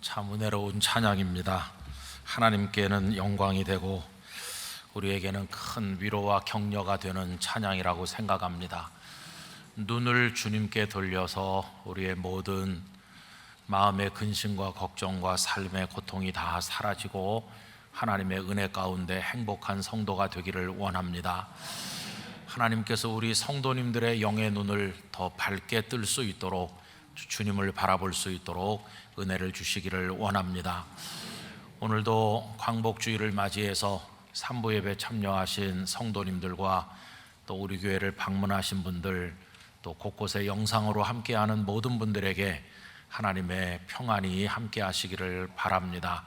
참 은혜로운 찬양입니다. 하나님께는 영광이 되고 우리에게는 큰 위로와 격려가 되는 찬양이라고 생각합니다. 눈을 주님께 돌려서 우리의 모든 마음의 근심과 걱정과 삶의 고통이 다 사라지고 하나님의 은혜 가운데 행복한 성도가 되기를 원합니다. 하나님께서 우리 성도님들의 영의 눈을 더 밝게 뜰 수 있도록, 주님을 바라볼 수 있도록 은혜를 주시기를 원합니다. 오늘도 광복주의를 맞이해서 삼부 예배 참여하신 성도님들과 또 우리 교회를 방문하신 분들, 또 곳곳에 영상으로 함께하는 모든 분들에게 하나님의 평안이 함께 하시기를 바랍니다.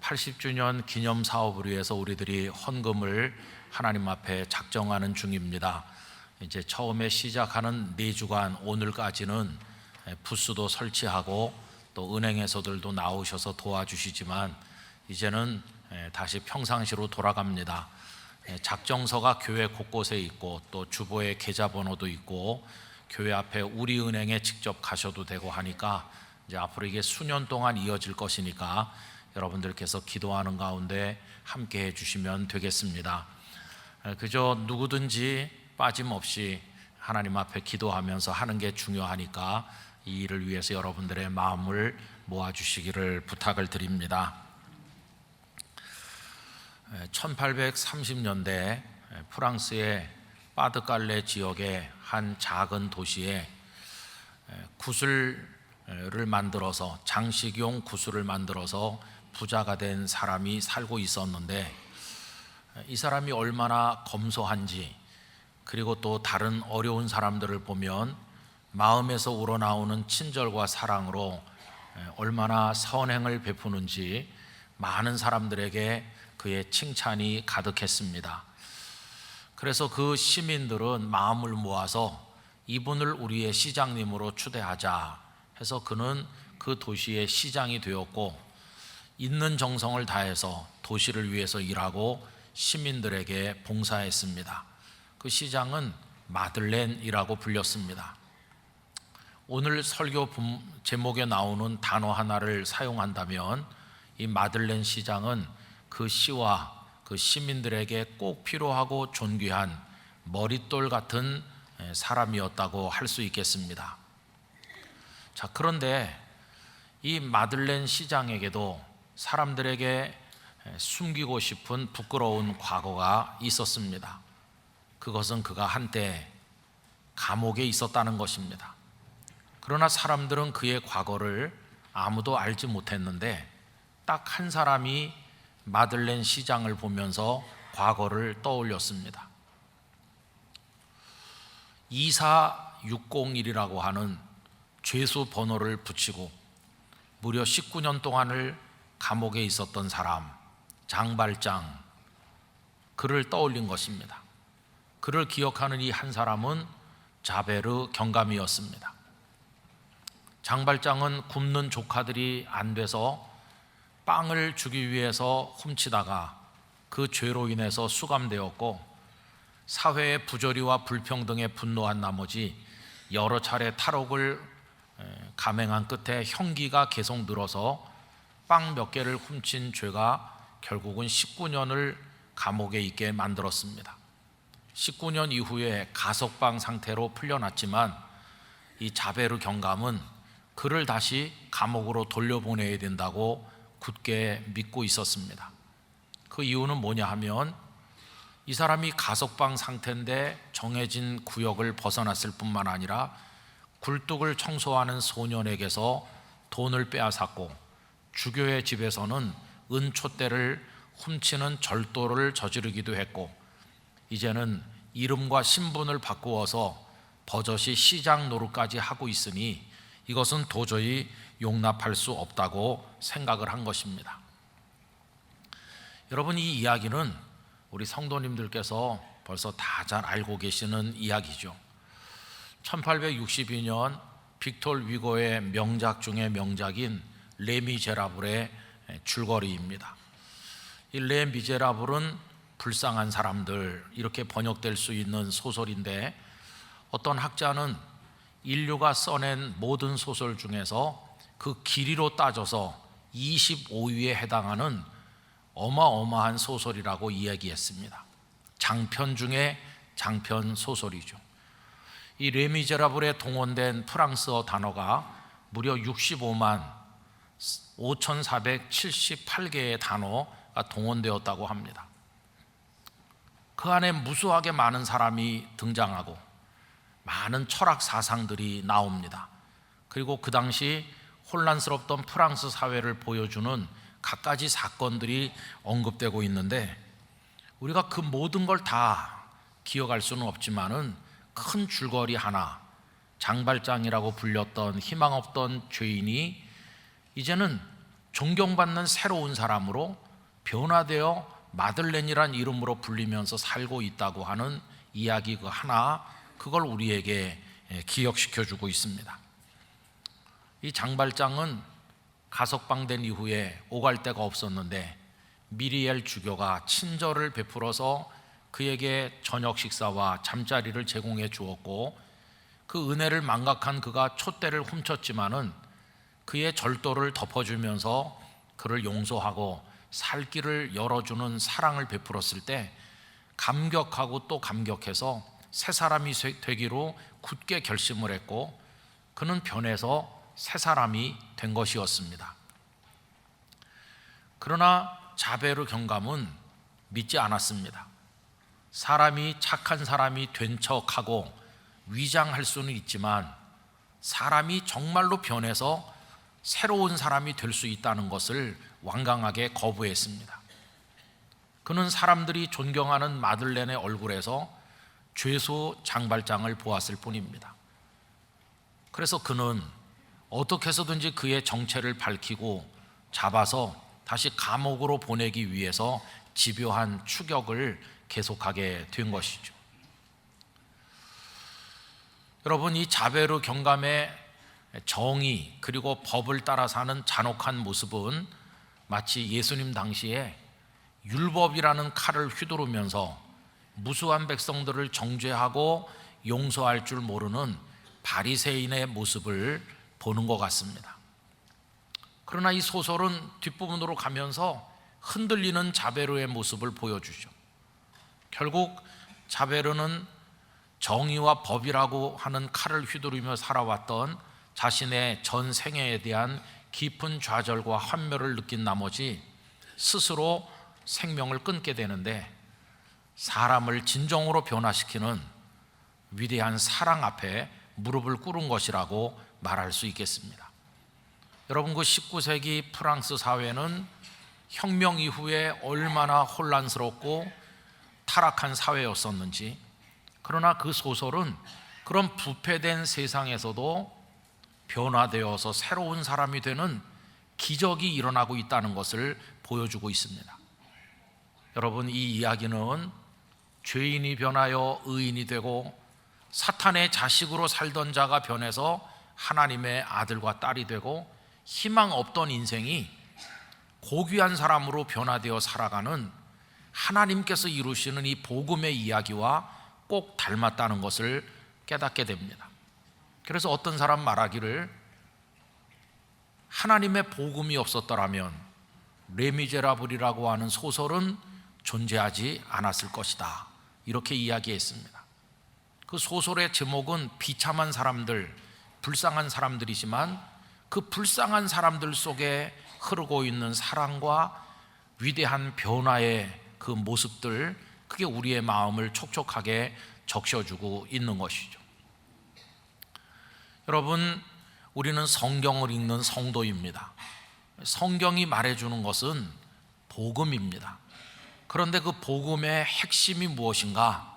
80주년 기념 사업을 위해서 우리들이 헌금을 하나님 앞에 작정하는 중입니다. 이제 처음에 시작하는 4주간 오늘까지는 부스도 설치하고 또 은행에서들도 나오셔서 도와주시지만 이제는 다시 평상시로 돌아갑니다. 작정서가 교회 곳곳에 있고 또 주보에 계좌번호도 있고 교회 앞에 우리은행에 직접 가셔도 되고 하니까 이제 앞으로 이게 수년 동안 이어질 것이니까 여러분들께서 기도하는 가운데 함께 해주시면 되겠습니다. 그저 누구든지 빠짐없이 하나님 앞에 기도하면서 하는 게 중요하니까 이 일을 위해서 여러분들의 마음을 모아주시기를 부탁을 드립니다. 1830년대 프랑스의 파드칼레 지역의 한 작은 도시에 구슬을 만들어서, 장식용 구슬을 만들어서 부자가 된 사람이 살고 있었는데, 이 사람이 얼마나 검소한지, 그리고 또 다른 어려운 사람들을 보면 마음에서 우러나오는 친절과 사랑으로 얼마나 선행을 베푸는지 많은 사람들에게 그의 칭찬이 가득했습니다. 그래서 그 시민들은 마음을 모아서 이분을 우리의 시장님으로 추대하자 해서 그는 그 도시의 시장이 되었고, 있는 정성을 다해서 도시를 위해서 일하고 시민들에게 봉사했습니다. 그 시장은 마들렌이라고 불렸습니다. 오늘 설교 제목에 나오는 단어 하나를 사용한다면 이 마들렌 시장은 그 시와 그 시민들에게 꼭 필요하고 존귀한 머릿돌 같은 사람이었다고 할 수 있겠습니다. 자, 그런데 이 마들렌 시장에게도 사람들에게 숨기고 싶은 부끄러운 과거가 있었습니다. 그것은 그가 한때 감옥에 있었다는 것입니다. 그러나 사람들은 그의 과거를 아무도 알지 못했는데 딱 한 사람이 마들렌 시장을 보면서 과거를 떠올렸습니다. 24601이라고 하는 죄수 번호를 붙이고 무려 19년 동안을 감옥에 있었던 사람, 장발장, 그를 떠올린 것입니다. 그를 기억하는 이 한 사람은 자베르 경감이었습니다. 장발장은 굶는 조카들이 안 돼서 빵을 주기 위해서 훔치다가 그 죄로 인해서 수감되었고, 사회의 부조리와 불평등에 분노한 나머지 여러 차례 탈옥을 감행한 끝에 형기가 계속 늘어서 빵 몇 개를 훔친 죄가 결국은 19년을 감옥에 있게 만들었습니다. 19년 이후에 가석방 상태로 풀려났지만 이 자베르 경감은 그를 다시 감옥으로 돌려보내야 된다고 굳게 믿고 있었습니다. 그 이유는 뭐냐 하면 이 사람이 가석방 상태인데 정해진 구역을 벗어났을 뿐만 아니라 굴뚝을 청소하는 소년에게서 돈을 빼앗았고, 주교의 집에서는 은촛대를 훔치는 절도를 저지르기도 했고, 이제는 이름과 신분을 바꾸어서 버젓이 시장 노릇까지 하고 있으니 이것은 도저히 용납할 수 없다고 생각을 한 것입니다. 여러분, 이 이야기는 우리 성도님들께서 벌써 다 잘 알고 계시는 이야기죠. 1862년 빅톨 위고의 명작 중에 명작인 레미제라블의 줄거리입니다. 이 레미제라블은 불쌍한 사람들, 이렇게 번역될 수 있는 소설인데, 어떤 학자는 인류가 써낸 모든 소설 중에서 그 길이로 따져서 25위에 해당하는 어마어마한 소설이라고 이야기했습니다. 장편 중에 장편 소설이죠. 이 레미제라블에 동원된 프랑스어 단어가 무려 65만 5,478개의 단어가 동원되었다고 합니다. 그 안에 무수하게 많은 사람이 등장하고 많은 철학 사상들이 나옵니다. 그리고 그 당시 혼란스럽던 프랑스 사회를 보여주는 갖가지 사건들이 언급되고 있는데, 우리가 그 모든 걸 다 기억할 수는 없지만은 큰 줄거리 하나, 장발장이라고 불렸던 희망 없던 죄인이 이제는 존경받는 새로운 사람으로 변화되어 마들렌이란 이름으로 불리면서 살고 있다고 하는 이야기 그 하나, 그걸 우리에게 기억시켜주고 있습니다. 이 장발장은 가석방된 이후에 오갈 데가 없었는데 미리엘 주교가 친절을 베풀어서 그에게 저녁 식사와 잠자리를 제공해 주었고, 그 은혜를 망각한 그가 촛대를 훔쳤지만은 그의 절도를 덮어주면서 그를 용서하고 살 길을 열어주는 사랑을 베풀었을 때 감격하고 또 감격해서 새 사람이 되기로 굳게 결심을 했고, 그는 변해서 새 사람이 된 것이었습니다. 그러나 자베르 경감은 믿지 않았습니다. 사람이 착한 사람이 된 척하고 위장할 수는 있지만 사람이 정말로 변해서 새로운 사람이 될 수 있다는 것을 완강하게 거부했습니다. 그는 사람들이 존경하는 마들렌의 얼굴에서 죄수 장발장을 보았을 뿐입니다. 그래서 그는 어떻게 해서든지 그의 정체를 밝히고 잡아서 다시 감옥으로 보내기 위해서 집요한 추격을 계속하게 된 것이죠. 여러분, 이 자베르 경감의 정의 그리고 법을 따라 사는 잔혹한 모습은 마치 예수님 당시에 율법이라는 칼을 휘두르면서 무수한 백성들을 정죄하고 용서할 줄 모르는 바리새인의 모습을 보는 것 같습니다. 그러나 이 소설은 뒷부분으로 가면서 흔들리는 자베르의 모습을 보여주죠. 결국 자베르는 정의와 법이라고 하는 칼을 휘두르며 살아왔던 자신의 전 생애에 대한 깊은 좌절과 환멸을 느낀 나머지 스스로 생명을 끊게 되는데, 사람을 진정으로 변화시키는 위대한 사랑 앞에 무릎을 꿇은 것이라고 말할 수 있겠습니다. 여러분, 그 19세기 프랑스 사회는 혁명 이후에 얼마나 혼란스럽고 타락한 사회였었는지, 그러나 그 소설은 그런 부패된 세상에서도 변화되어서 새로운 사람이 되는 기적이 일어나고 있다는 것을 보여주고 있습니다. 여러분, 이 이야기는 죄인이 변하여 의인이 되고 사탄의 자식으로 살던 자가 변해서 하나님의 아들과 딸이 되고 희망 없던 인생이 고귀한 사람으로 변화되어 살아가는 하나님께서 이루시는 이 복음의 이야기와 꼭 닮았다는 것을 깨닫게 됩니다. 그래서 어떤 사람 말하기를, 하나님의 복음이 없었더라면 레미제라블이라고 하는 소설은 존재하지 않았을 것이다, 이렇게 이야기했습니다. 그 소설의 제목은 비참한 사람들, 불쌍한 사람들이지만 그 불쌍한 사람들 속에 흐르고 있는 사랑과 위대한 변화의 그 모습들, 그게 우리의 마음을 촉촉하게 적셔주고 있는 것이죠. 여러분, 우리는 성경을 읽는 성도입니다. 성경이 말해주는 것은 복음입니다. 그런데 그 복음의 핵심이 무엇인가?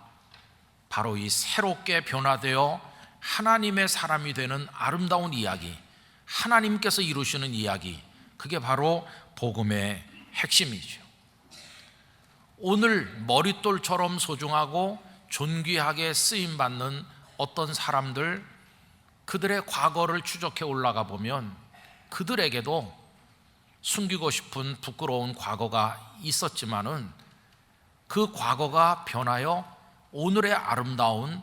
바로 이 새롭게 변화되어 하나님의 사람이 되는 아름다운 이야기, 하나님께서 이루시는 이야기, 그게 바로 복음의 핵심이죠. 오늘 머릿돌처럼 소중하고 존귀하게 쓰임받는 어떤 사람들, 그들의 과거를 추적해 올라가 보면 그들에게도 숨기고 싶은 부끄러운 과거가 있었지만은 그 과거가 변하여 오늘의 아름다운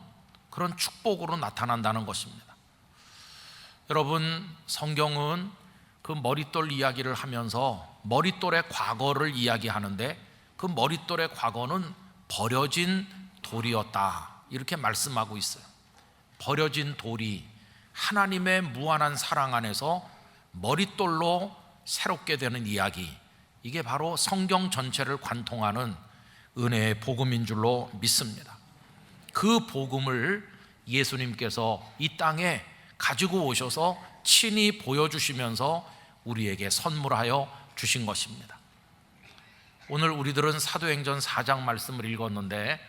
그런 축복으로 나타난다는 것입니다. 여러분, 성경은 그 머릿돌 이야기를 하면서 머릿돌의 과거를 이야기하는데, 그 머릿돌의 과거는 버려진 돌이었다, 이렇게 말씀하고 있어요. 버려진 돌이 하나님의 무한한 사랑 안에서 머릿돌로 새롭게 되는 이야기, 이게 바로 성경 전체를 관통하는 은혜의 복음인 줄로 믿습니다. 그 복음을 예수님께서 이 땅에 가지고 오셔서 친히 보여주시면서 우리에게 선물하여 주신 것입니다. 오늘 우리들은 사도행전 4장 말씀을 읽었는데,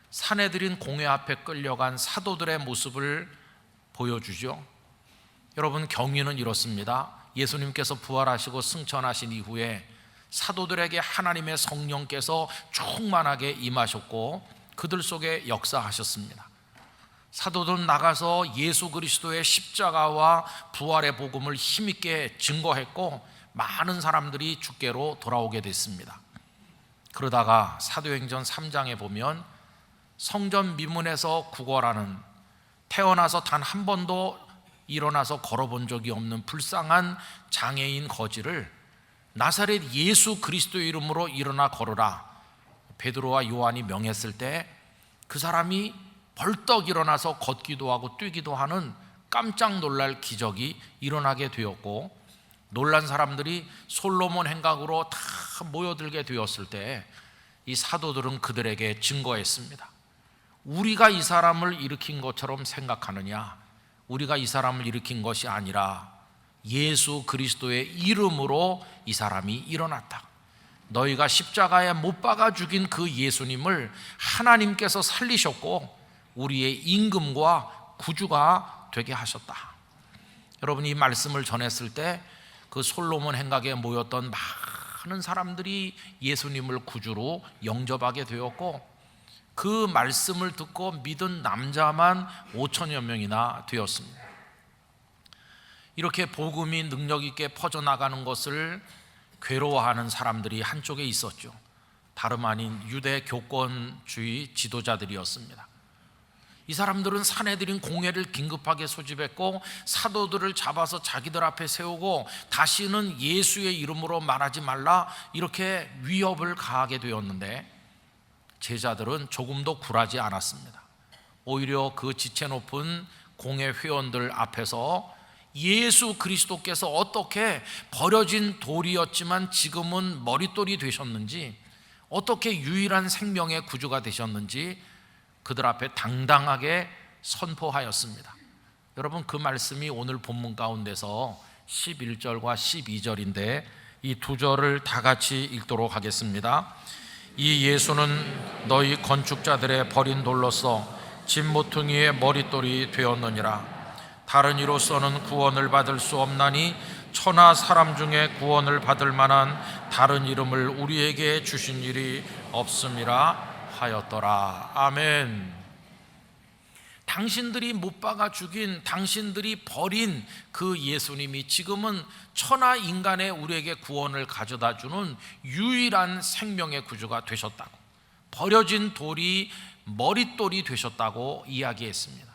사내들인 공회 앞에 끌려간 사도들의 모습을 보여주죠. 여러분, 경위는 이렇습니다. 예수님께서 부활하시고 승천하신 이후에 사도들에게 하나님의 성령께서 충만하게 임하셨고 그들 속에 역사하셨습니다. 사도들은 나가서 예수 그리스도의 십자가와 부활의 복음을 힘있게 증거했고 많은 사람들이 주께로 돌아오게 됐습니다. 그러다가 사도행전 3장에 보면 성전 미문에서 구걸하는, 태어나서 단 한 번도 일어나서 걸어본 적이 없는 불쌍한 장애인 거지를 나사렛 예수 그리스도의 이름으로 일어나 걸으라 베드로와 요한이 명했을 때 그 사람이 벌떡 일어나서 걷기도 하고 뛰기도 하는 깜짝 놀랄 기적이 일어나게 되었고, 놀란 사람들이 솔로몬 행각으로 다 모여들게 되었을 때 이 사도들은 그들에게 증거했습니다. 우리가 이 사람을 일으킨 것처럼 생각하느냐? 우리가 이 사람을 일으킨 것이 아니라 예수 그리스도의 이름으로 이 사람이 일어났다. 너희가 십자가에 못 박아 죽인 그 예수님을 하나님께서 살리셨고 우리의 임금과 구주가 되게 하셨다. 여러분, 이 말씀을 전했을 때 그 솔로몬 행각에 모였던 많은 사람들이 예수님을 구주로 영접하게 되었고, 그 말씀을 듣고 믿은 남자만 5천여 명이나 되었습니다. 이렇게 복음이 능력 있게 퍼져나가는 것을 괴로워하는 사람들이 한쪽에 있었죠. 다름 아닌 유대 교권주의 지도자들이었습니다. 이 사람들은 사내들인 공회를 긴급하게 소집했고 사도들을 잡아서 자기들 앞에 세우고 다시는 예수의 이름으로 말하지 말라, 이렇게 위협을 가하게 되었는데 제자들은 조금도 굴하지 않았습니다. 오히려 그 지체 높은 공회 회원들 앞에서 예수 그리스도께서 어떻게 버려진 돌이었지만 지금은 머릿돌이 되셨는지, 어떻게 유일한 생명의 구주가 되셨는지 그들 앞에 당당하게 선포하였습니다. 여러분, 그 말씀이 오늘 본문 가운데서 11절과 12절인데 이 두 절을 다 같이 읽도록 하겠습니다. 이 예수는 너희 건축자들의 버린 돌로서 집 모퉁이의 머릿돌이 되었느니라. 다른 이로서는 구원을 받을 수 없나니 천하 사람 중에 구원을 받을 만한 다른 이름을 우리에게 주신 일이 없음이라 하였더라. 아멘. 당신들이 못 박아 죽인, 당신들이 버린 그 예수님이 지금은 천하 인간의 우리에게 구원을 가져다 주는 유일한 생명의 구주가 되셨다고, 버려진 돌이 머릿돌이 되셨다고 이야기했습니다.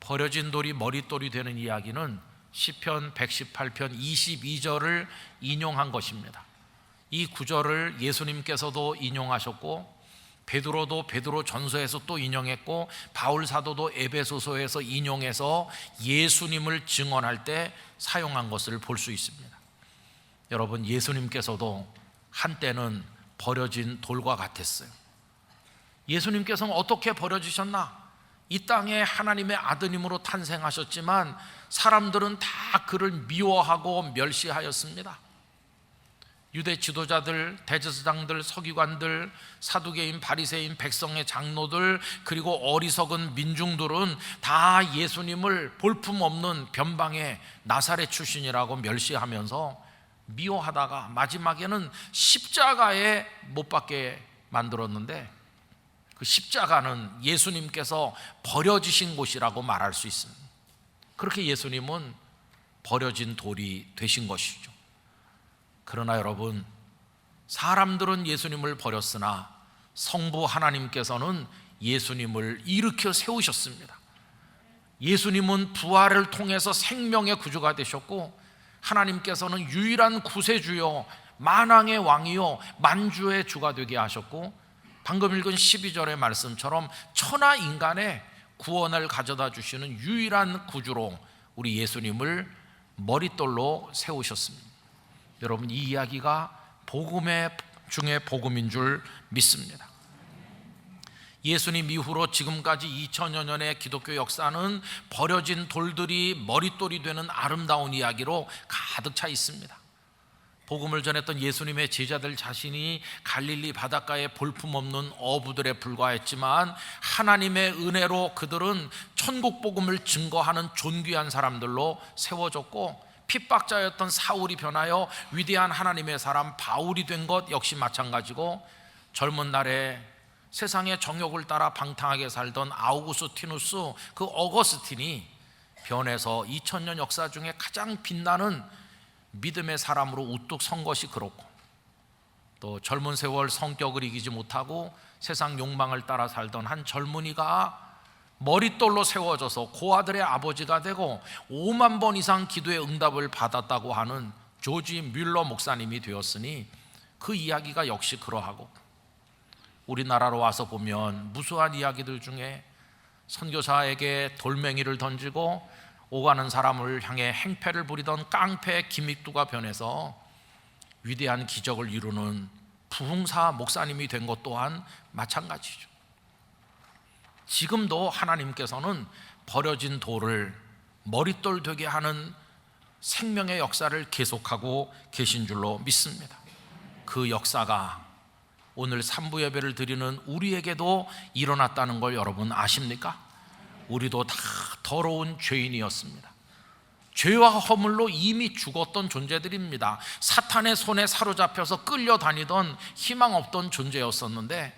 버려진 돌이 머릿돌이 되는 이야기는 시편 118편 22절을 인용한 것입니다. 이 구절을 예수님께서도 인용하셨고 베드로도 베드로 전서에서 또 인용했고 바울 사도도 에베소서에서 인용해서 예수님을 증언할 때 사용한 것을 볼 수 있습니다. 여러분, 예수님께서도 한때는 버려진 돌과 같았어요. 예수님께서는 어떻게 버려지셨나? 이 땅에 하나님의 아드님으로 탄생하셨지만 사람들은 다 그를 미워하고 멸시하였습니다. 유대 지도자들, 대제사장들, 서기관들, 사두개인, 바리새인, 백성의 장로들, 그리고 어리석은 민중들은 다 예수님을 볼품없는 변방의 나사렛 출신이라고 멸시하면서 미워하다가 마지막에는 십자가에 못 박게 만들었는데, 그 십자가는 예수님께서 버려지신 곳이라고 말할 수 있습니다. 그렇게 예수님은 버려진 돌이 되신 것이죠. 그러나 여러분, 사람들은 예수님을 버렸으나 성부 하나님께서는 예수님을 일으켜 세우셨습니다. 예수님은 부활을 통해서 생명의 구주가 되셨고 하나님께서는 유일한 구세주요 만왕의 왕이요 만주의 주가 되게 하셨고, 방금 읽은 12절의 말씀처럼 천하 인간의 구원을 가져다 주시는 유일한 구주로 우리 예수님을 머릿돌로 세우셨습니다. 여러분, 이 이야기가 복음의 중에 복음인 줄 믿습니다. 예수님 이후로 지금까지 2000여 년의 기독교 역사는 버려진 돌들이 머릿돌이 되는 아름다운 이야기로 가득 차 있습니다. 복음을 전했던 예수님의 제자들 자신이 갈릴리 바닷가에 볼품없는 어부들에 불과했지만 하나님의 은혜로 그들은 천국 복음을 증거하는 존귀한 사람들로 세워졌고, 핍박자였던 사울이 변하여 위대한 하나님의 사람 바울이 된 것 역시 마찬가지고, 젊은 날에 세상의 정욕을 따라 방탕하게 살던 아우구스티누스, 그 어거스틴이 변해서 2000년 역사 중에 가장 빛나는 믿음의 사람으로 우뚝 선 것이 그렇고, 또 젊은 세월 성격을 이기지 못하고 세상 욕망을 따라 살던 한 젊은이가 머릿돌로 세워져서 고아들의 아버지가 되고 5만 번 이상 기도의 응답을 받았다고 하는 조지 뮬러 목사님이 되었으니, 그 이야기가 역시 그러하고, 우리나라로 와서 보면 무수한 이야기들 중에 선교사에게 돌멩이를 던지고 오가는 사람을 향해 행패를 부리던 깡패 김익두가 변해서 위대한 기적을 이루는 부흥사 목사님이 된 것 또한 마찬가지죠. 지금도 하나님께서는 버려진 돌을 머릿돌 되게 하는 생명의 역사를 계속하고 계신 줄로 믿습니다. 그 역사가 오늘 3부 예배를 드리는 우리에게도 일어났다는 걸 여러분 아십니까? 우리도 다 더러운 죄인이었습니다. 죄와 허물로 이미 죽었던 존재들입니다. 사탄의 손에 사로잡혀서 끌려다니던 희망 없던 존재였었는데,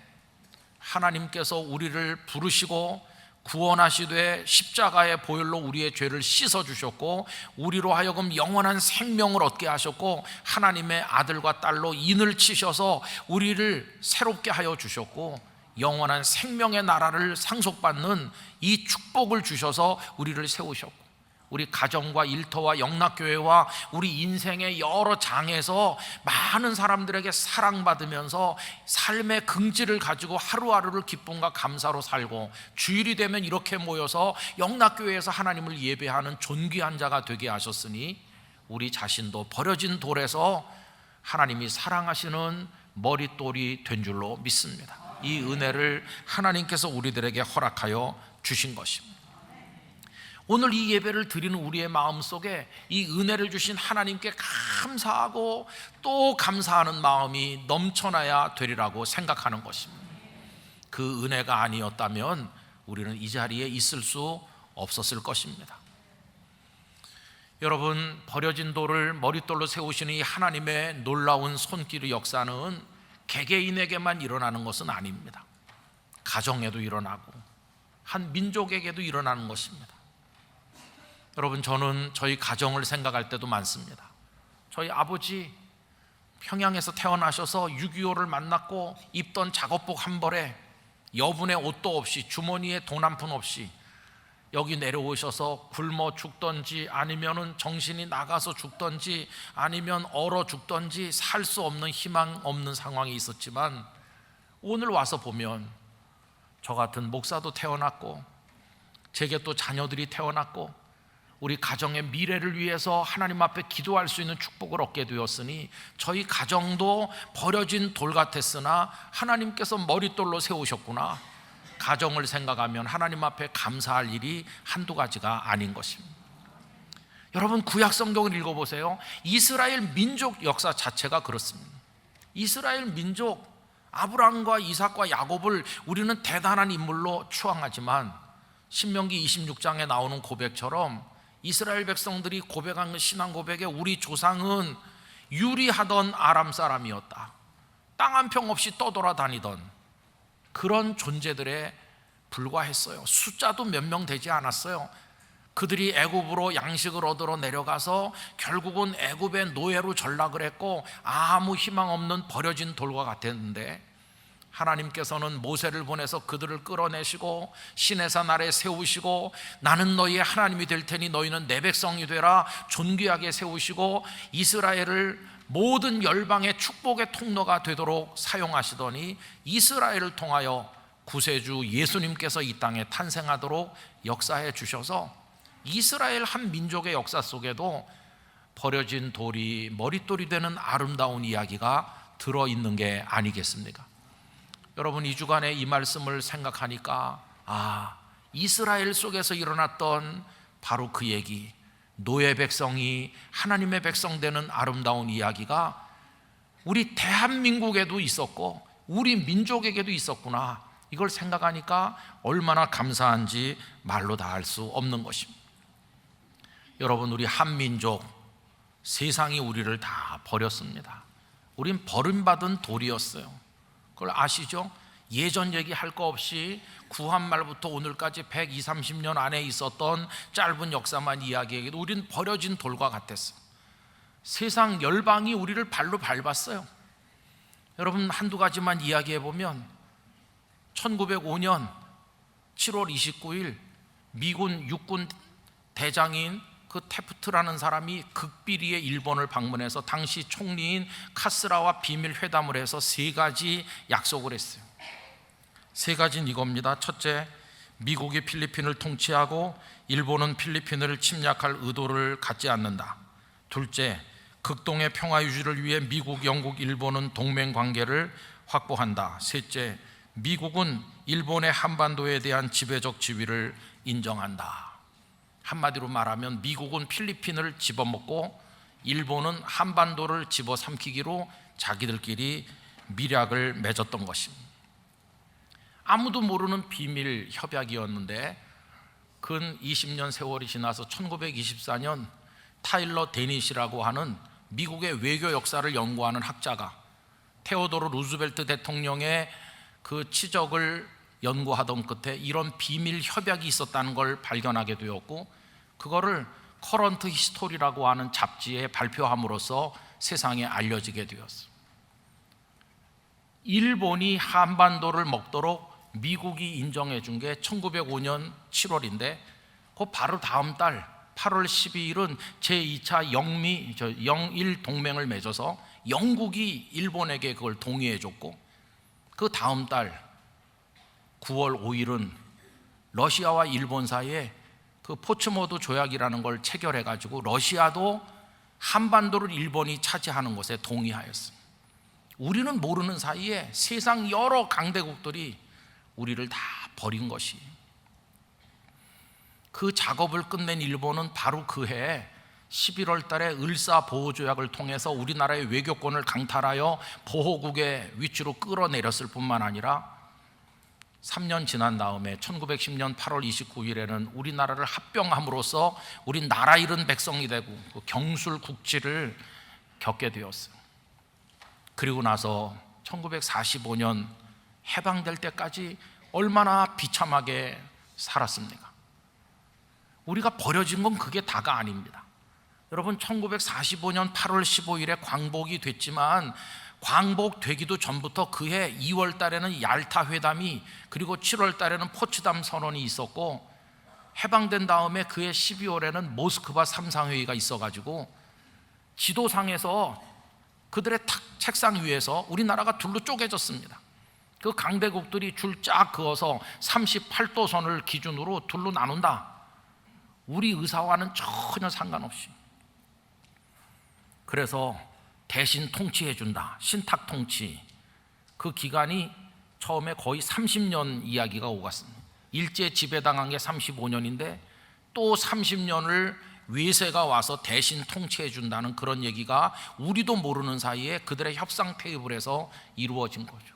하나님께서 우리를 부르시고 구원하시되 십자가의 보혈로 우리의 죄를 씻어주셨고, 우리로 하여금 영원한 생명을 얻게 하셨고, 하나님의 아들과 딸로 인을 치셔서 우리를 새롭게 하여 주셨고, 영원한 생명의 나라를 상속받는 이 축복을 주셔서 우리를 세우셨고, 우리 가정과 일터와 영락교회와 우리 인생의 여러 장에서 많은 사람들에게 사랑받으면서 삶의 긍지를 가지고 하루하루를 기쁨과 감사로 살고, 주일이 되면 이렇게 모여서 영락교회에서 하나님을 예배하는 존귀한 자가 되게 하셨으니, 우리 자신도 버려진 돌에서 하나님이 사랑하시는 머릿돌이 된 줄로 믿습니다. 이 은혜를 하나님께서 우리들에게 허락하여 주신 것입니다. 오늘 이 예배를 드리는 우리의 마음속에 이 은혜를 주신 하나님께 감사하고 또 감사하는 마음이 넘쳐나야 되리라고 생각하는 것입니다. 그 은혜가 아니었다면 우리는 이 자리에 있을 수 없었을 것입니다. 여러분, 버려진 돌을 머릿돌로 세우시는 이 하나님의 놀라운 손길의 역사는 개개인에게만 일어나는 것은 아닙니다. 가정에도 일어나고 한 민족에게도 일어나는 것입니다. 여러분, 저는 저희 가정을 생각할 때도 많습니다. 저희 아버지 평양에서 태어나셔서 6.25를 만났고 입던 작업복 한 벌에 여분의 옷도 없이 주머니에 돈 한 푼 없이 여기 내려오셔서 굶어 죽던지 아니면은 정신이 나가서 죽던지 아니면 얼어 죽던지 살 수 없는 희망 없는 상황이 있었지만, 오늘 와서 보면 저 같은 목사도 태어났고 제게 또 자녀들이 태어났고 우리 가정의 미래를 위해서 하나님 앞에 기도할 수 있는 축복을 얻게 되었으니, 저희 가정도 버려진 돌 같았으나 하나님께서 머릿돌로 세우셨구나, 가정을 생각하면 하나님 앞에 감사할 일이 한두 가지가 아닌 것입니다. 여러분, 구약 성경을 읽어보세요. 이스라엘 민족 역사 자체가 그렇습니다. 이스라엘 민족, 아브라함과 이삭과 야곱을 우리는 대단한 인물로 추앙하지만, 신명기 26장에 나오는 고백처럼 이스라엘 백성들이 고백한 신앙 고백에 우리 조상은 유리하던 아람 사람이었다, 땅 한 평 없이 떠돌아다니던 그런 존재들에 불과했어요. 숫자도 몇 명 되지 않았어요. 그들이 애굽으로 양식을 얻으러 내려가서 결국은 애굽의 노예로 전락을 했고 아무 희망 없는 버려진 돌과 같았는데, 하나님께서는 모세를 보내서 그들을 끌어내시고 시내산 아래 세우시고 나는 너희의 하나님이 될 테니 너희는 내 백성이 되라 존귀하게 세우시고 이스라엘을 모든 열방의 축복의 통로가 되도록 사용하시더니 이스라엘을 통하여 구세주 예수님께서 이 땅에 탄생하도록 역사해 주셔서 이스라엘 한 민족의 역사 속에도 버려진 돌이 머릿돌이 되는 아름다운 이야기가 들어있는 게 아니겠습니까? 여러분, 이 주간에 이 말씀을 생각하니까 이스라엘 속에서 일어났던 바로 그 얘기, 노예 백성이 하나님의 백성 되는 아름다운 이야기가 우리 대한민국에도 있었고 우리 민족에게도 있었구나, 이걸 생각하니까 얼마나 감사한지 말로 다 할 수 없는 것입니다. 여러분, 우리 한민족, 세상이 우리를 다 버렸습니다. 우린 버림받은 돌이었어요. 그걸 아시죠? 예전 얘기할 거 없이 구한말부터 오늘까지 120, 30년 안에 있었던 짧은 역사만 이야기해도 우린 버려진 돌과 같았어요. 세상 열방이 우리를 발로 밟았어요. 여러분, 한두 가지만 이야기해 보면 1905년 7월 29일 미군 육군 대장인 그 테프트라는 사람이 극비리에 일본을 방문해서 당시 총리인 카스라와 비밀 회담을 해서 세 가지 약속을 했어요. 세 가지는 이겁니다. 첫째, 미국이 필리핀을 통치하고 일본은 필리핀을 침략할 의도를 갖지 않는다. 둘째, 극동의 평화 유지를 위해 미국, 영국, 일본은 동맹 관계를 확보한다. 셋째, 미국은 일본의 한반도에 대한 지배적 지위를 인정한다. 한마디로 말하면 미국은 필리핀을 집어먹고 일본은 한반도를 집어삼키기로 자기들끼리 밀약을 맺었던 것입니다. 아무도 모르는 비밀 협약이었는데 근 20년 세월이 지나서 1924년 타일러 데니시라고 하는 미국의 외교 역사를 연구하는 학자가 테오도르 루즈벨트 대통령의 그 치적을 연구하던 끝에 이런 비밀 협약이 있었다는 걸 발견하게 되었고, 그거를 커런트 히스토리라고 하는 잡지에 발표함으로써 세상에 알려지게 되었어요. 일본이 한반도를 먹도록 미국이 인정해 준 게 1905년 7월인데 그 바로 다음 달 8월 12일은 제2차 영일 동맹을 맺어서 영국이 일본에게 그걸 동의해 줬고, 그 다음 달 9월 5일은 러시아와 일본 사이에 그 포츠모드 조약이라는 걸 체결해 가지고 러시아도 한반도를 일본이 차지하는 것에 동의하였습니다. 우리는 모르는 사이에 세상 여러 강대국들이 우리를 다 버린 것이, 그 작업을 끝낸 일본은 바로 그 해 11월 달에 을사보호조약을 통해서 우리나라의 외교권을 강탈하여 보호국의 위치로 끌어내렸을 뿐만 아니라 3년 지난 다음에 1910년 8월 29일에는 우리나라를 합병함으로써 우리 나라 잃은 백성이 되고 경술국지를 겪게 되었어요. 그리고 나서 1945년 해방될 때까지 얼마나 비참하게 살았습니까? 우리가 버려진 건 그게 다가 아닙니다. 여러분, 1945년 8월 15일에 광복이 됐지만 광복되기도 전부터 그해 2월 달에는 얄타 회담이, 그리고 7월 달에는 포츠담 선언이 있었고, 해방된 다음에 그해 12월에는 모스크바 3상회의가 있어가지고 지도상에서 그들의 책상 위에서 우리나라가 둘로 쪼개졌습니다. 그 강대국들이 줄 쫙 그어서 38도선을 기준으로 둘로 나눈다. 우리 의사와는 전혀 상관없이. 그래서 대신 통치해준다. 신탁 통치. 그 기간이 처음에 거의 30년 이야기가 오갔습니다. 일제 지배당한 게 35년인데 또 30년을 외세가 와서 대신 통치해준다는 그런 얘기가 우리도 모르는 사이에 그들의 협상 테이블에서 이루어진 거죠.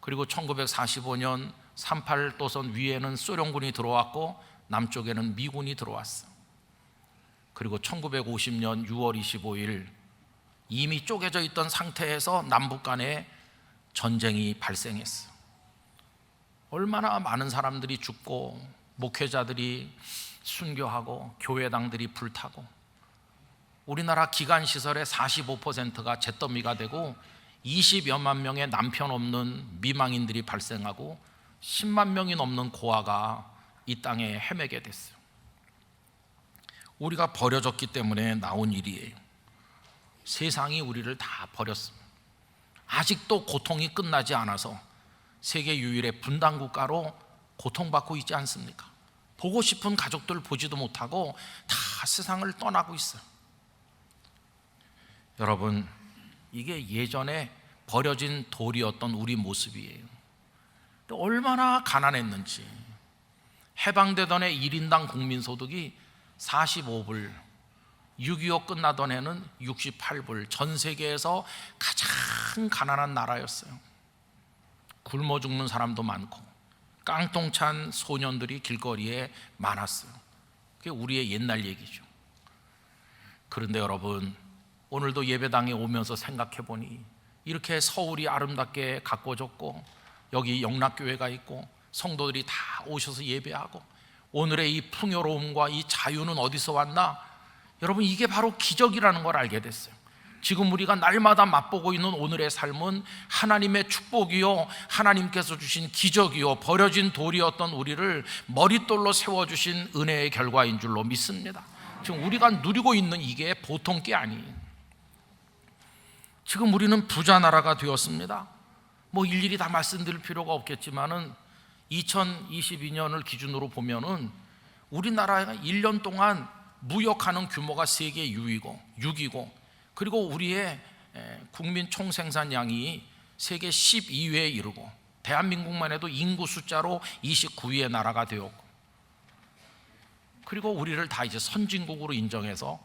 그리고 1945년 38도선 위에는 소련군이 들어왔고 남쪽에는 미군이 들어왔어. 그리고 1950년 6월 25일 이미 쪼개져 있던 상태에서 남북 간에 전쟁이 발생했어. 얼마나 많은 사람들이 죽고 목회자들이 순교하고 교회당들이 불타고 우리나라 기관시설의 45%가 잿더미가 되고 20여만 명의 남편 없는 미망인들이 발생하고 10만 명이 넘는 고아가 이 땅에 헤매게 됐어요. 우리가 버려졌기 때문에 나온 일이에요. 세상이 우리를 다 버렸습니다. 아직도 고통이 끝나지 않아서 세계 유일의 분단 국가로 고통받고 있지 않습니까? 보고 싶은 가족들 보지도 못하고 다 세상을 떠나고 있어요. 여러분, 이게 예전에 버려진 돌이었던 우리 모습이에요. 얼마나 가난했는지. 해방되던 해 1인당 국민소득이 45불, 6.25 끝나던 해는 68불, 전 세계에서 가장 가난한 나라였어요. 굶어 죽는 사람도 많고 깡통 찬 소년들이 길거리에 많았어요. 그게 우리의 옛날 얘기죠. 그런데 여러분, 오늘도 예배당에 오면서 생각해 보니 이렇게 서울이 아름답게 가꿔졌고 여기 영락교회가 있고 성도들이 다 오셔서 예배하고 오늘의 이 풍요로움과 이 자유는 어디서 왔나? 여러분, 이게 바로 기적이라는 걸 알게 됐어요. 지금 우리가 날마다 맛보고 있는 오늘의 삶은 하나님의 축복이요, 하나님께서 주신 기적이요, 버려진 돌이었던 우리를 머릿돌로 세워주신 은혜의 결과인 줄로 믿습니다. 지금 우리가 누리고 있는 이게 보통 게 아니에요. 지금 우리는 부자 나라가 되었습니다. 뭐 일일이 다 말씀드릴 필요가 없겠지만은 2022년을 기준으로 보면은 우리나라가 1년 동안 무역하는 규모가 세계 6위고 그리고 우리의 국민 총생산량이 세계 12위에 이르고 대한민국만 해도 인구 숫자로 29위의 나라가 되었고, 그리고 우리를 다 이제 선진국으로 인정해서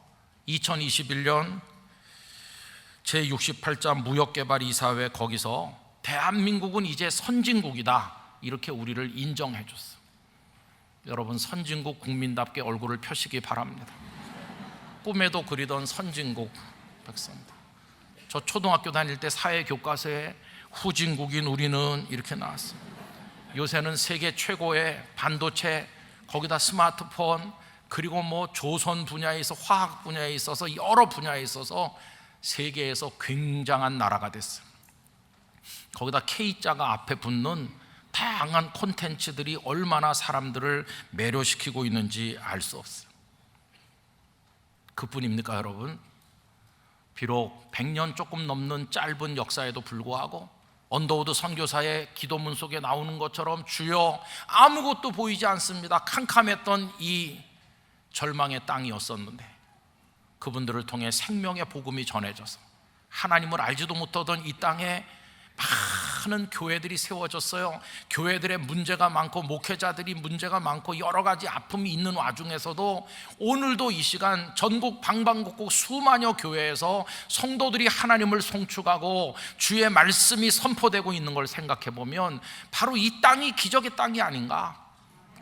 2021년 제68자 무역개발이사회 거기서 대한민국은 이제 선진국이다, 이렇게 우리를 인정해 줬어. 여러분, 선진국 국민답게 얼굴을 펴시기 바랍니다. 꿈에도 그리던 선진국 백성들. 저 초등학교 다닐 때 사회 교과서에 후진국인 우리는 이렇게 나왔어요. 요새는 세계 최고의 반도체, 거기다 스마트폰, 그리고 뭐 조선 분야에 있어 화학 분야에 있어서 여러 분야에 있어서 세계에서 굉장한 나라가 됐어요. 거기다 K자가 앞에 붙는 다양한 콘텐츠들이 얼마나 사람들을 매료시키고 있는지 알 수 없어요. 그뿐입니까 여러분? 비록 100년 조금 넘는 짧은 역사에도 불구하고 언더우드 선교사의 기도문 속에 나오는 것처럼 주여 아무것도 보이지 않습니다, 캄캄했던 이 절망의 땅이었었는데 그분들을 통해 생명의 복음이 전해져서 하나님을 알지도 못하던 이 땅에 많은 교회들이 세워졌어요. 교회들의 문제가 많고 목회자들이 문제가 많고 여러 가지 아픔이 있는 와중에서도 오늘도 이 시간 전국 방방곡곡 수만여 교회에서 성도들이 하나님을 송축하고 주의 말씀이 선포되고 있는 걸 생각해 보면 바로 이 땅이 기적의 땅이 아닌가,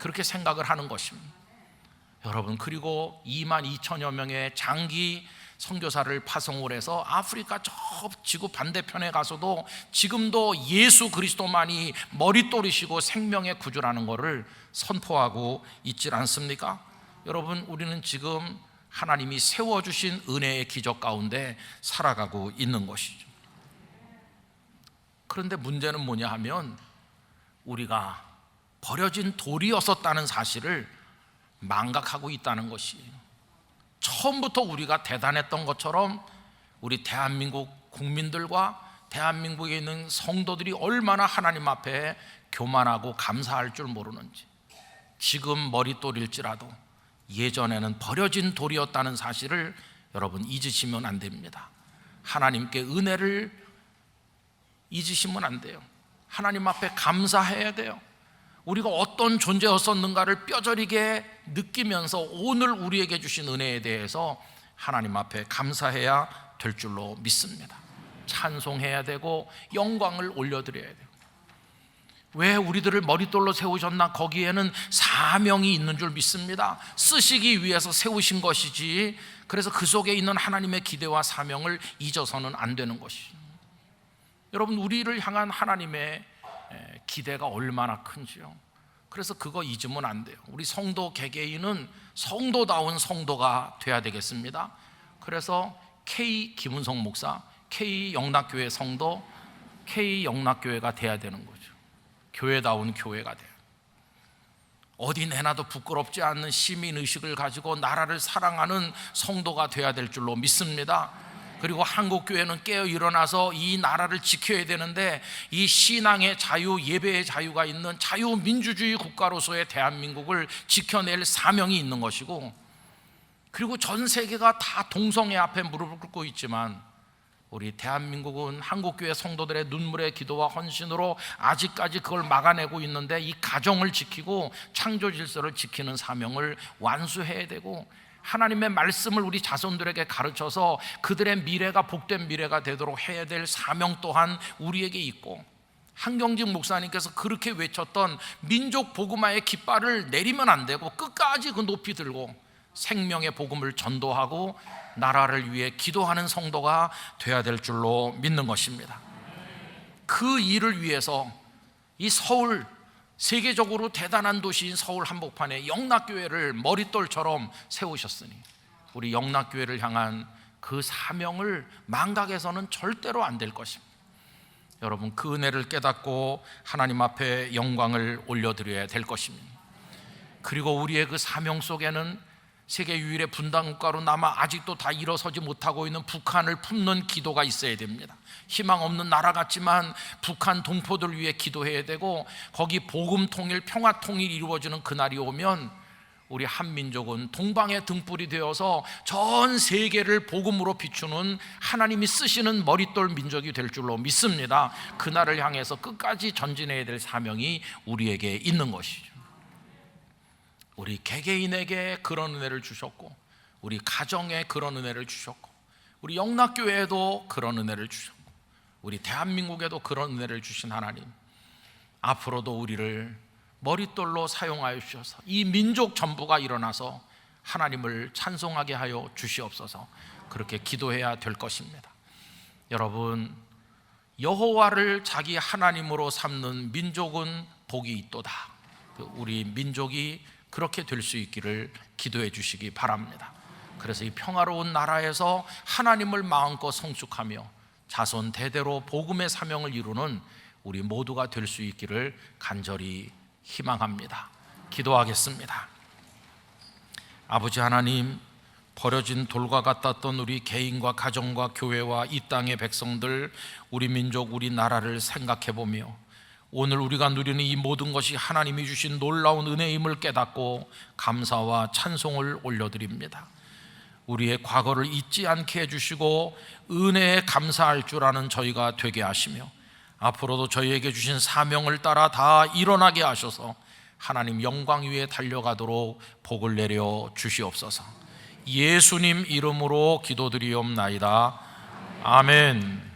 그렇게 생각을 하는 것입니다. 여러분, 그리고 22,000여 명의 장기 선교사를 파송을 해서 아프리카 저 지구 반대편에 가서도 지금도 예수 그리스도만이 머릿돌이시고 생명의 구주라는 것을 선포하고 있질 않습니까? 여러분, 우리는 지금 하나님이 세워주신 은혜의 기적 가운데 살아가고 있는 것이죠. 그런데 문제는 뭐냐 하면 우리가 버려진 돌이었었다는 사실을 망각하고 있다는 것이에요. 처음부터 우리가 대단했던 것처럼 우리 대한민국 국민들과 대한민국에 있는 성도들이 얼마나 하나님 앞에 교만하고 감사할 줄 모르는지, 지금 머릿돌일지라도 예전에는 버려진 돌이었다는 사실을 여러분 잊으시면 안 됩니다. 하나님께 은혜를 잊으시면 안 돼요. 하나님 앞에 감사해야 돼요. 우리가 어떤 존재였었는가를 뼈저리게 느끼면서 오늘 우리에게 주신 은혜에 대해서 하나님 앞에 감사해야 될 줄로 믿습니다. 찬송해야 되고 영광을 올려드려야 돼요. 왜 우리들을 머릿돌로 세우셨나? 거기에는 사명이 있는 줄 믿습니다. 쓰시기 위해서 세우신 것이지, 그래서 그 속에 있는 하나님의 기대와 사명을 잊어서는 안 되는 것이죠. 여러분, 우리를 향한 하나님의 기대가 얼마나 큰지요. 그래서 그거 잊으면 안 돼요. 우리 성도 개개인은 성도다운 성도가 돼야 되겠습니다. 그래서 K 김은성 목사, K영락교회 성도, K영락교회가 돼야 되는 거죠. 교회다운 교회가 돼요. 어디 내놔도 부끄럽지 않는 시민의식을 가지고 나라를 사랑하는 성도가 돼야 될 줄로 믿습니다. 그리고 한국교회는 깨어 일어나서 이 나라를 지켜야 되는데, 이 신앙의 자유, 예배의 자유가 있는 자유민주주의 국가로서의 대한민국을 지켜낼 사명이 있는 것이고, 그리고 전 세계가 다 동성애 앞에 무릎을 꿇고 있지만 우리 대한민국은 한국교회 성도들의 눈물의 기도와 헌신으로 아직까지 그걸 막아내고 있는데, 이 가정을 지키고 창조 질서를 지키는 사명을 완수해야 되고, 하나님의 말씀을 우리 자손들에게 가르쳐서 그들의 미래가 복된 미래가 되도록 해야 될 사명 또한 우리에게 있고, 한경직 목사님께서 그렇게 외쳤던 민족 복음화의 깃발을 내리면 안 되고 끝까지 그 높이 들고 생명의 복음을 전도하고 나라를 위해 기도하는 성도가 돼야 될 줄로 믿는 것입니다. 그 일을 위해서 이 서울, 세계적으로 대단한 도시인 서울 한복판에 영락교회를 머릿돌처럼 세우셨으니 우리 영락교회를 향한 그 사명을 망각해서는 절대로 안 될 것입니다. 여러분, 그 은혜를 깨닫고 하나님 앞에 영광을 올려드려야 될 것입니다. 그리고 우리의 그 사명 속에는 세계 유일의 분단국가로 남아 아직도 다 일어서지 못하고 있는 북한을 품는 기도가 있어야 됩니다. 희망 없는 나라 같지만 북한 동포들 위해 기도해야 되고, 거기 복음 통일, 평화 통일이 이루어지는 그날이 오면 우리 한민족은 동방의 등불이 되어서 전 세계를 복음으로 비추는 하나님이 쓰시는 머릿돌 민족이 될 줄로 믿습니다. 그날을 향해서 끝까지 전진해야 될 사명이 우리에게 있는 것이죠. 우리 개개인에게 그런 은혜를 주셨고, 우리 가정에 그런 은혜를 주셨고, 우리 영락교회에도 그런 은혜를 주셨고, 우리 대한민국에도 그런 은혜를 주신 하나님, 앞으로도 우리를 머릿돌로 사용하여 주셔서 이 민족 전부가 일어나서 하나님을 찬송하게 하여 주시옵소서. 그렇게 기도해야 될 것입니다. 여러분, 여호와를 자기 하나님으로 삼는 민족은 복이 있도다. 우리 민족이 그렇게 될 수 있기를 기도해 주시기 바랍니다. 그래서 이 평화로운 나라에서 하나님을 마음껏 성축하며 자손 대대로 복음의 사명을 이루는 우리 모두가 될 수 있기를 간절히 희망합니다. 기도하겠습니다. 아버지 하나님, 버려진 돌과 같았던 우리 개인과 가정과 교회와 이 땅의 백성들, 우리 민족, 우리 나라를 생각해 보며 오늘 우리가 누리는 이 모든 것이 하나님이 주신 놀라운 은혜임을 깨닫고 감사와 찬송을 올려드립니다. 우리의 과거를 잊지 않게 해주시고 은혜에 감사할 줄 아는 저희가 되게 하시며, 앞으로도 저희에게 주신 사명을 따라 다 일어나게 하셔서 하나님 영광 위에 달려가도록 복을 내려 주시옵소서. 예수님 이름으로 기도드리옵나이다. 아멘.